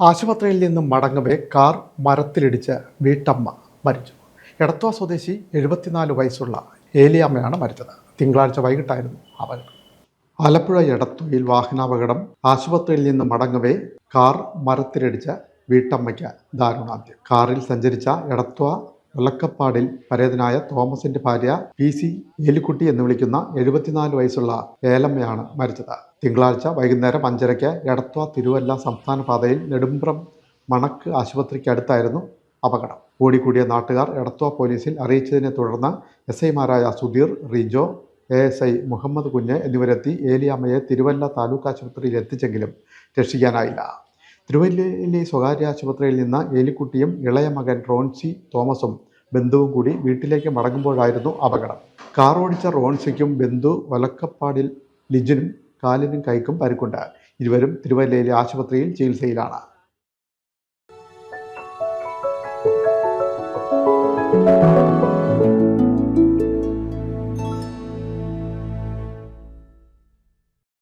ആശുപത്രിയിൽ നിന്നും മടങ്ങവേ കാർ മരത്തിലിടിച്ച് വീട്ടമ്മ മരിച്ചു. എടത്വ സ്വദേശി 74 വയസ്സുള്ള ഏലിയാമ്മയാണ് മരിച്ചത്. തിങ്കളാഴ്ച വൈകിട്ടായിരുന്നു അപകടം. ആലപ്പുഴ എടത്വയിൽ വാഹനാപകടം. ആശുപത്രിയിൽ നിന്ന് മടങ്ങവേ കാർ മരത്തിലിടിച്ച് വീട്ടമ്മയ്ക്ക് ദാരുണാന്ത്യം. കാറിൽ സഞ്ചരിച്ച എടത്വ ഒലക്കപ്പാടിൽ പരേതനായ തോമസിന്റെ ഭാര്യ PC ഏലിക്കുട്ടി എന്ന് വിളിക്കുന്ന 74 വയസ്സുള്ള ഏലമ്മയാണ് മരിച്ചത്. തിങ്കളാഴ്ച വൈകുന്നേരം 5:30 എടത്വ തിരുവല്ല സംസ്ഥാന പാതയിൽ നെടുമ്പ്രം മണക്ക് ആശുപത്രിക്ക് അടുത്തായിരുന്നു അപകടം. ഓടിക്കൂടിയ നാട്ടുകാർ എടത്വ പോലീസിൽ അറിയിച്ചതിനെ തുടർന്ന് SI മാരായ സുധീർ, റിജോ, ASI മുഹമ്മദ് കുഞ്ഞ് എന്നിവരെത്തി ഏലിയാമ്മയെ തിരുവല്ല താലൂക്ക് ആശുപത്രിയിൽ എത്തിച്ചെങ്കിലും രക്ഷിക്കാനായില്ല. തിരുവല്ലയിലെ സ്വകാര്യ ആശുപത്രിയിൽ നിന്ന് ഏലിക്കുട്ടിയും ഇളയ മകൻ റോൺസി തോമസും ബന്ധുവും കൂടി വീട്ടിലേക്ക് മടങ്ങുമ്പോഴായിരുന്നു അപകടം. കാർ ഓടിച്ച റോൺസിക്കും ബന്ധു ഒലക്കപ്പാടിൽ ലിജിനും കാലിനും കൈക്കും പരിക്കുണ്ട്. ഇരുവരും തിരുവല്ലയിലെ ആശുപത്രിയിൽ ചികിത്സയിലാണ്.